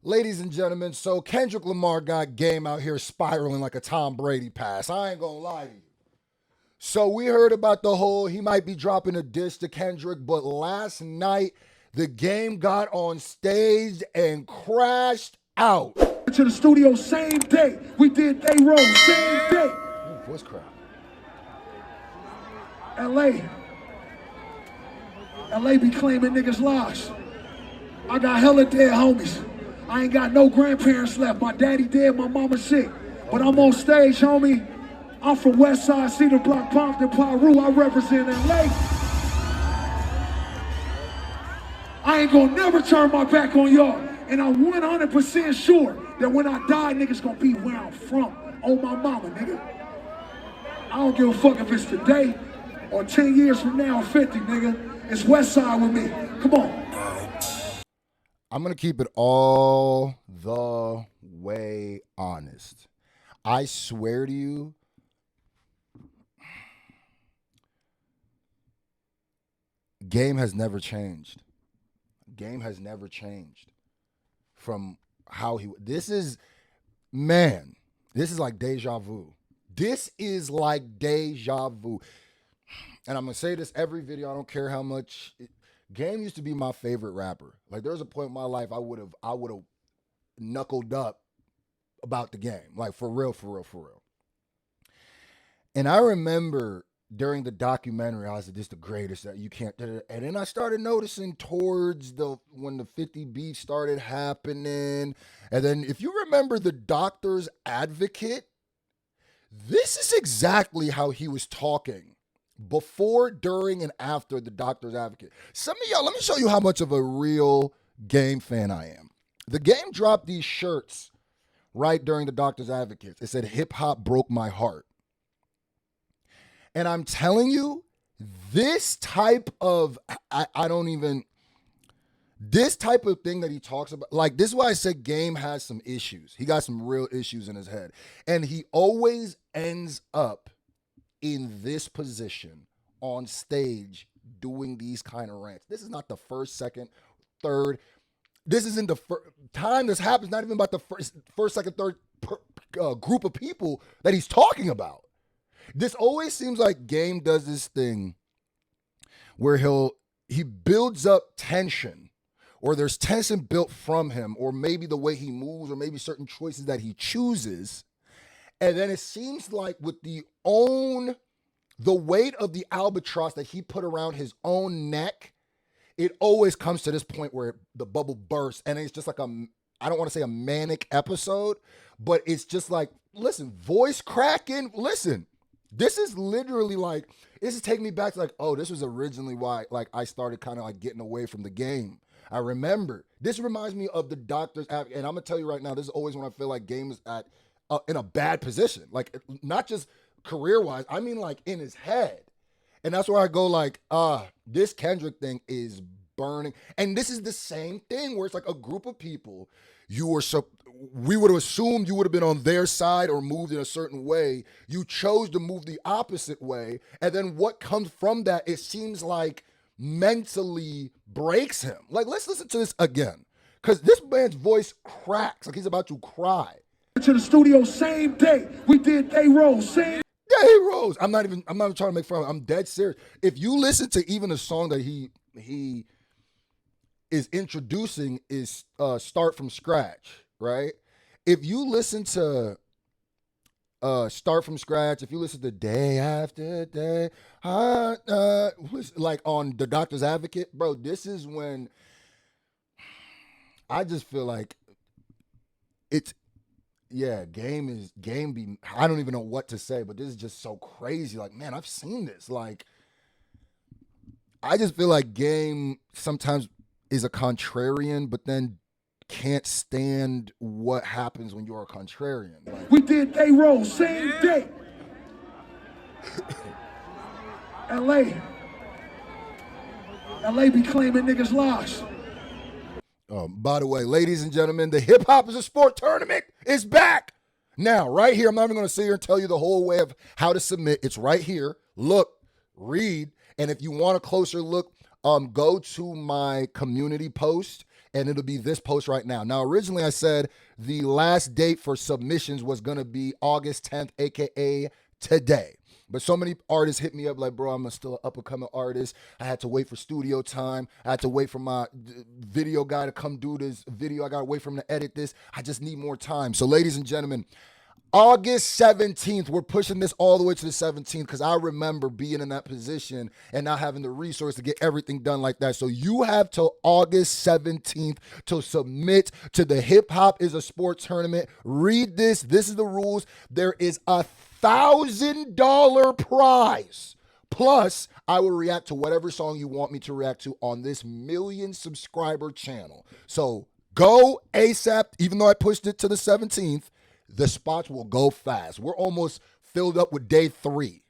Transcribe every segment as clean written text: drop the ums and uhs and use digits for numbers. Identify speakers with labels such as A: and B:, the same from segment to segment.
A: Ladies and gentlemen, so Kendrick Lamar got game out here spiraling like a Tom Brady pass. I ain't gonna lie to you. So we heard about the whole he might be dropping a diss to Kendrick, but last night the game got on stage and crashed out.
B: To the studio same day. We did they roll same day.
A: Ooh, voice crack.
B: LA. LA be claiming niggas lives. I got hella dead homies. I ain't got no grandparents left. My daddy dead, my mama sick. But I'm on stage, homie. I'm from West Side, Cedar Block, Compton, Piru. I represent LA. I ain't gonna never turn my back on y'all. And I'm 100% sure that when I die, niggas gonna be where I'm from. On my mama, nigga. I don't give a fuck if it's today or 10 years from now or 50, nigga. It's West Side with me. Come on.
A: I'm going to keep it all the way honest. I swear to you, game has never changed. Game has never changed from how this is like deja vu. This is like deja vu. And I'm going to say this every video. I don't care how much. Game used to be my favorite rapper. Like there was a point in my life I would have knuckled up about the game. Like for real. And I remember during the documentary, I was like, this is the greatest that you can't. And then I started noticing towards when the 50 beats started happening. And then if you remember the Doctor's Advocate, this is exactly how he was talking. Before, during, and after the Doctor's Advocate. Some of y'all, let me show you how much of a real Game fan I am. The Game dropped these shirts right during the Doctor's Advocate. It said, hip hop broke my heart. And I'm telling you, this type of, this type of thing that he talks about, like this is why I said Game has some issues. He got some real issues in his head. And he always ends up in this position on stage doing these kind of rants. This is not the first, second, third. This isn't the first time this happens, not even about the first, second, third group of people that he's talking about. This always seems like Game does this thing where he builds up tension, or there's tension built from him, or maybe the way he moves, or maybe certain choices that he chooses. And then it seems like with the weight of the albatross that he put around his own neck, it always comes to this point where the bubble bursts. And it's just like I don't want to say a manic episode, but it's just like, listen, voice cracking. Listen, this is literally like, this is taking me back to like, oh, this was originally why like I started kind of like getting away from the game. I remember. This reminds me of the Doctor's Advocate. And I'm going to tell you right now, this is always when I feel like Game is in a bad position, like not just career-wise, I mean like in his head. And that's where I go like, this Kendrick thing is burning. And this is the same thing where it's like a group of people, we would have assumed you would have been on their side or moved in a certain way. You chose to move the opposite way. And then what comes from that, it seems like mentally breaks him. Like, let's listen to this again. Because this man's voice cracks like he's about to cry.
B: To the studio same day. We did they roll same
A: day rolls. I'm not even trying to make fun of him. I'm dead serious. If you listen to even the song that he is introducing is Start From Scratch, right? If you listen to Start From Scratch, if you listen to Day After Day, like on the Doctor's Advocate, bro, this is when I just feel like it's, yeah, game be, I don't even know what to say, but this is just so crazy. Like, man, I've seen this. Like, I just feel like Game sometimes is a contrarian, but then can't stand what happens when you're a contrarian. Like,
B: we did they roll same day. LA be claiming niggas lives.
A: By the way, ladies and gentlemen, the Hip Hop is a Sport tournament is back. Now, right here, I'm not even going to sit here and tell you the whole way of how to submit. It's right here. Look, read. And if you want a closer look, go to my community post and it'll be this post right now. Now, originally I said the last date for submissions was going to be August 10th, aka today. But so many artists hit me up like, bro, I'm still an up-and-coming artist. I had to wait for studio time. I had to wait for my video guy to come do this video. I got to wait for him to edit this. I just need more time. So, ladies and gentlemen, August 17th, we're pushing this all the way to the 17th because I remember being in that position and not having the resource to get everything done like that. So you have till August 17th to submit to the Hip Hop is a Sport tournament. Read this. This is the rules. There is $1,000 prize. Plus, I will react to whatever song you want me to react to on this 1 million subscriber channel. So go ASAP, even though I pushed it to the 17th. The spots will go fast. We're almost filled up with day 3.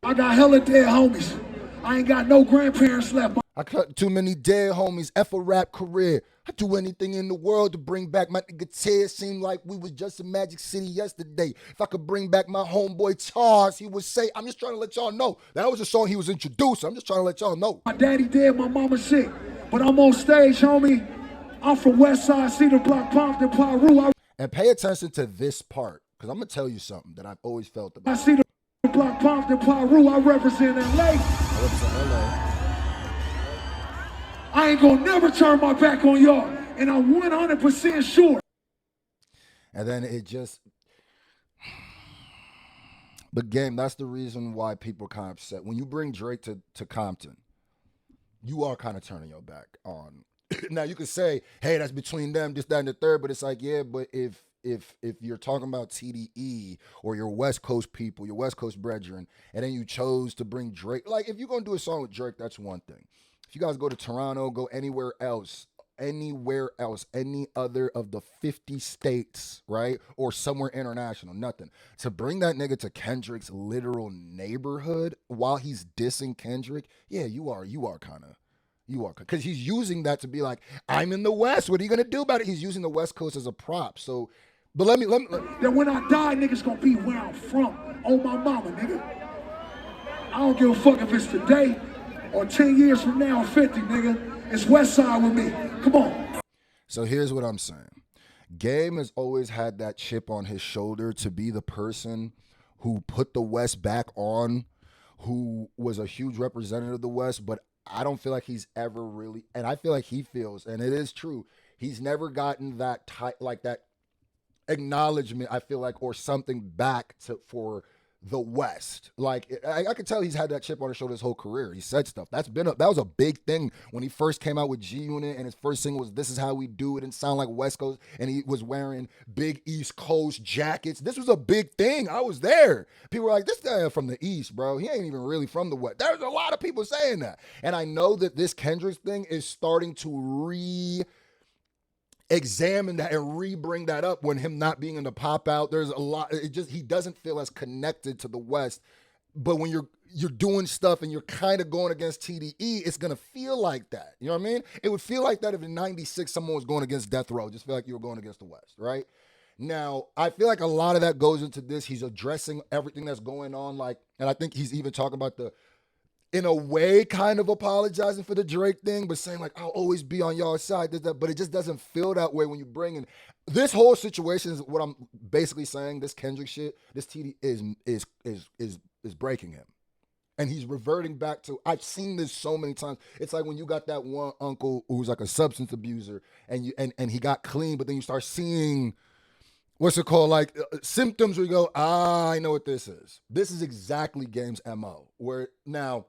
B: I got hella dead homies. I ain't got no grandparents left.
A: I cut too many dead homies. F a rap career. I do anything in the world to bring back my nigga Ted. Seemed like we was just in Magic City yesterday. If I could bring back my homeboy Charles, he would say, I'm just trying to let y'all know. That was a song he was introducing. I'm just trying to let y'all know.
B: My daddy dead, my mama sick. But I'm on stage, homie. I'm from West Side, Cedar Block, Compton, Piru.
A: And pay attention to this part, because I'm going to tell you something that I've always felt about.
B: I see the Block, Compton, Piru. I represent LA.
A: I represent LA.
B: I ain't gonna never turn my back on y'all. And I'm 100% sure.
A: And then it just... But game, that's the reason why people are kind of upset. When you bring Drake to Compton, you are kind of turning your back on... Now you could say, hey, that's between them, this, that, and the third, but it's like, yeah, but if you're talking about TDE or your West Coast people, your West Coast brethren, and then you chose to bring Drake, like if you're gonna do a song with Drake, that's one thing. If you guys go to Toronto, go anywhere else, any other of the 50 states, right? Or somewhere international, nothing. To bring that nigga to Kendrick's literal neighborhood while he's dissing Kendrick, yeah, you are kind of. You are, because he's using that to be like, I'm in the West. What are you gonna do about it? He's using the West Coast as a prop. So, but let me.
B: That when I die, niggas gonna be where I'm from. On my mama, nigga. I don't give a fuck if it's today or 10 years from now or 50, nigga. It's West Side with me. Come on.
A: So here's what I'm saying. Game has always had that chip on his shoulder to be the person who put the West back on, who was a huge representative of the West, but I don't feel like he's ever really, and I feel like he feels, and it is true, he's never gotten that like that acknowledgement, I feel like, or something back for the West. Like, I could tell he's had that chip on his shoulder his whole career. He said stuff. That was a big thing when he first came out with G-Unit, and his first single was This Is How We Do It, and sound like West Coast, and he was wearing big East Coast jackets. This was a big thing. I was there. People were like, this guy from the East, bro. He ain't even really from the West. There's a lot of people saying that. And I know that this Kendrick thing is starting to examine that and re-bring that up when him not being in the pop out. There's a lot. He doesn't feel as connected to the West. But when you're doing stuff and you're kind of going against TDE, it's gonna feel like that. You know what I mean? It would feel like that if in '96 someone was going against Death Row. Just feel like you were going against the West, right? Now, I feel like a lot of that goes into this. He's addressing everything that's going on, and I think he's even talking about in a way, kind of apologizing for the Drake thing, but saying like, I'll always be on y'all's side, but it just doesn't feel that way when you bring in this whole situation. Is what I'm basically saying. This Kendrick shit, this TD is breaking him, and he's reverting back to. I've seen this so many times. It's like when you got that one uncle who's like a substance abuser, and he got clean, but then you start seeing what's it called, like symptoms where you go, I know what this is. This is exactly Game's MO. Where now.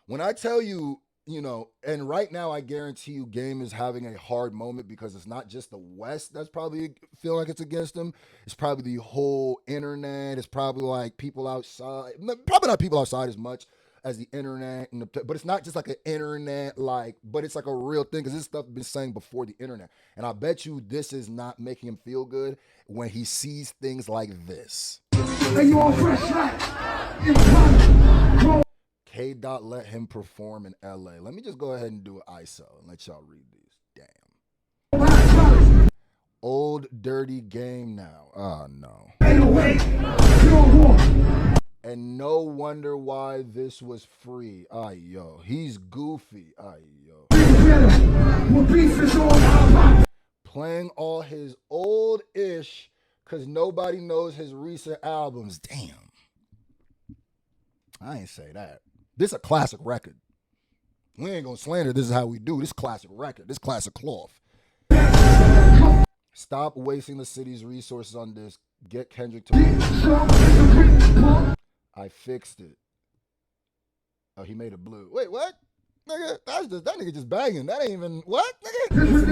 A: When I tell you, and right now I guarantee you Game is having a hard moment because it's not just the West that's probably feeling like it's against him. It's probably the whole internet. It's probably like people outside. Probably not people outside as much as the internet. But it's not just like an internet, but it's like a real thing because this stuff been saying before the internet. And I bet you this is not making him feel good when he sees things like this.
B: Hey, you all fresh
A: K-Dot let him perform in LA. Let me just go ahead and do an ISO and let y'all read these. Damn. Old dirty Game now. Oh no. And no wonder why this was free. Ay yo. He's goofy. Ay yo.
B: When beef is on, I'll pop.
A: Playing all his old ish because nobody knows his recent albums. Damn. I ain't say that. This is a classic record. We ain't gonna slander. This is how we do. This classic record. This classic cloth. Stop wasting the city's resources on this. Get Kendrick to. I fixed it. Oh, he made it blue. Wait, what? Nigga, that's just that nigga just banging. That ain't even what, nigga?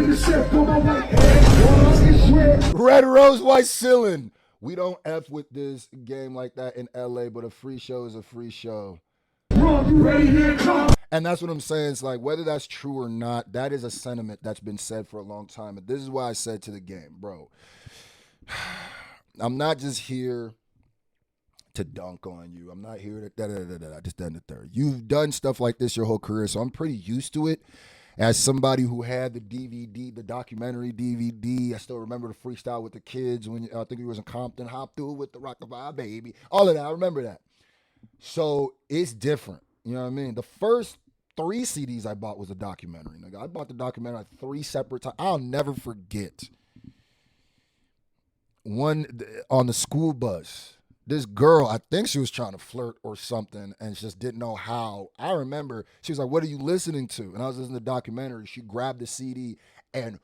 A: Red Rose, white ceiling. We don't F with this game like that in LA, but a free show is a free show. And that's what I'm saying. It's like, whether that's true or not, that is a sentiment that's been said for a long time. But this is why I said to the game, bro, I'm not just here to dunk on you. I'm not here to just done the third. You've done stuff like this your whole career, so I'm pretty used to it. As somebody who had the DVD, the documentary DVD, I still remember the freestyle with the kids when I think he was in Compton, hop through with the Rockabye baby, all of that. I remember that. So it's different. You know what I mean? The first 3 CDs I bought was a documentary. Nigga. I bought the documentary like 3 separate times. I'll never forget one on the school bus. This girl, I think she was trying to flirt or something and just didn't know how. I remember she was like, "What are you listening to?" And I was listening to the documentary. She grabbed the CD and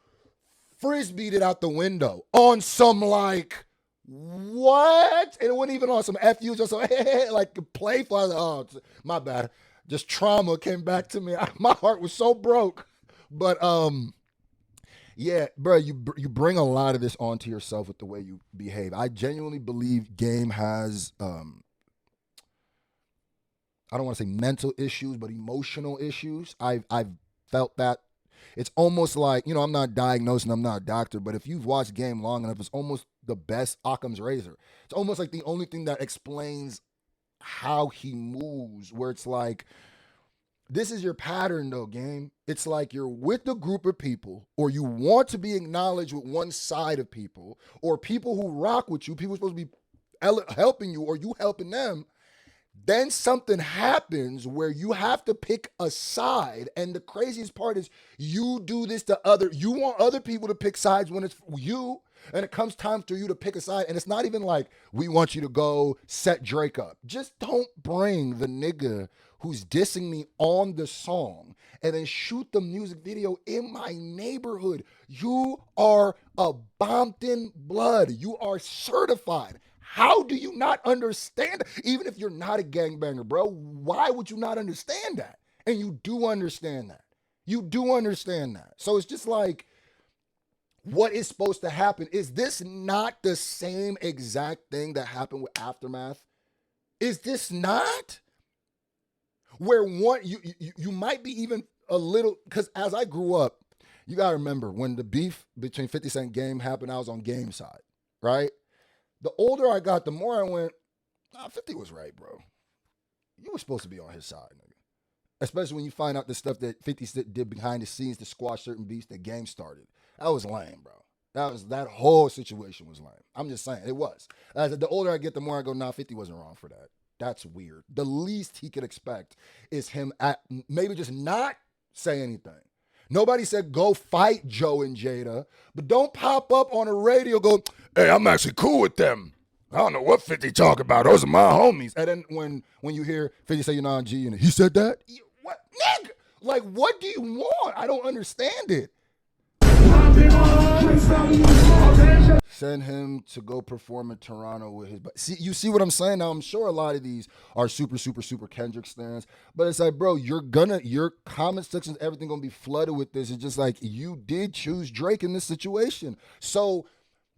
A: frisbeed it out the window on some like, what? And it wasn't even on some FU, just some like playful. I was like, oh, my bad. Just trauma came back to me. My heart was so broke. But yeah, bro, you bring a lot of this onto yourself with the way you behave. I genuinely believe Game has, I don't want to say mental issues, but emotional issues. I've felt that. It's almost like, you know, I'm not diagnosed and I'm not a doctor, but if you've watched Game long enough, it's almost the best Occam's razor. It's almost like the only thing that explains how he moves, where it's like, this is your pattern though, Game. It's like you're with a group of people, or you want to be acknowledged with one side of people, or people who rock with you, people supposed to be helping you, or you helping them. Then something happens where you have to pick a side. And the craziest part is you do this to you want other people to pick sides when it's you. And it comes time for you to pick a side. And it's not even like, we want you to go set Drake up. Just don't bring the nigga who's dissing me on the song and then shoot the music video in my neighborhood. You are a Bompton blood. You are certified. How do you not understand? Even if you're not a gangbanger, bro, why would you not understand that? And you do understand that. You do understand that. So it's just like, what is supposed to happen? Is this not the same exact thing that happened with Aftermath? Is this not? Where one, you might be even a little, because as I grew up, you got to remember when the beef between 50 Cent and Game happened, I was on Game side, right? The older I got, the more I went, nah, 50 was right, bro. You were supposed to be on his side, nigga. Especially when you find out the stuff that 50 did behind the scenes to squash certain beefs that Game started. That was lame, bro. That whole situation was lame. I'm just saying, it was. The older I get, the more I go, nah, 50 wasn't wrong for that. That's weird. The least he could expect is him maybe just not say anything. Nobody said go fight Joe and Jada, but don't pop up on the radio go, hey, I'm actually cool with them. I don't know what 50 talk about. Those are my homies. And then when you hear 50 say you're not on G and he said that, what, nigga? Like, what do you want? I don't understand it. Send him to go perform in Toronto with his. See, you see what I'm saying? Now, I'm sure a lot of these are super Kendrick stands, but it's like, bro, your comment sections, everything gonna be flooded with this. It's just like, you did choose Drake in this situation. So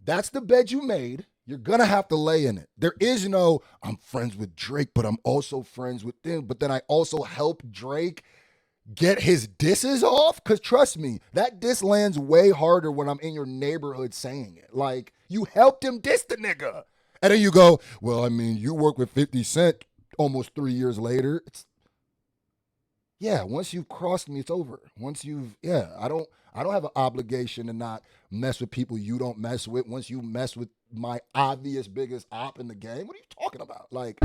A: that's the bed you made. You're gonna have to lay in it. There is no, I'm friends with Drake, but I'm also friends with them. But then I also help Drake get his disses off, because trust me, that diss lands way harder when I'm in your neighborhood saying it. Like, you helped him diss the nigga. And then you go, well, I mean, you work with 50 Cent almost 3 years later. Once you've crossed me, it's over. I don't have an obligation to not mess with people you don't mess with. Once you mess with my obvious biggest op in the game, what are you talking about? Like,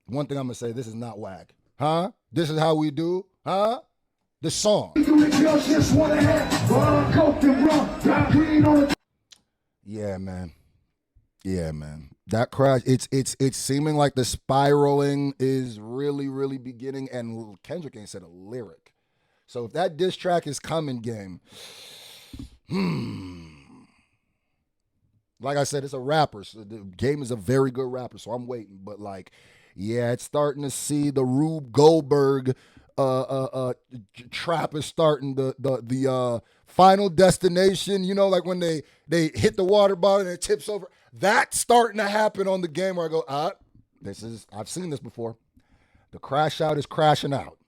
A: One thing I'm gonna say, this is not whack. Huh? This is how we do? Huh? The song. Yeah, man. Yeah, man. That crash, it's seeming like the spiraling is really, really beginning, and Kendrick ain't said a lyric. So if that diss track is coming, game, like I said, it's a rapper. So the Game is a very good rapper, so I'm waiting. But like, yeah, it's starting to see the Rube Goldberg trap is starting the Final Destination. You know, like when they hit the water bottle and it tips over. That's starting to happen on the game where I go, this is I've seen this before. The crash out is crashing out.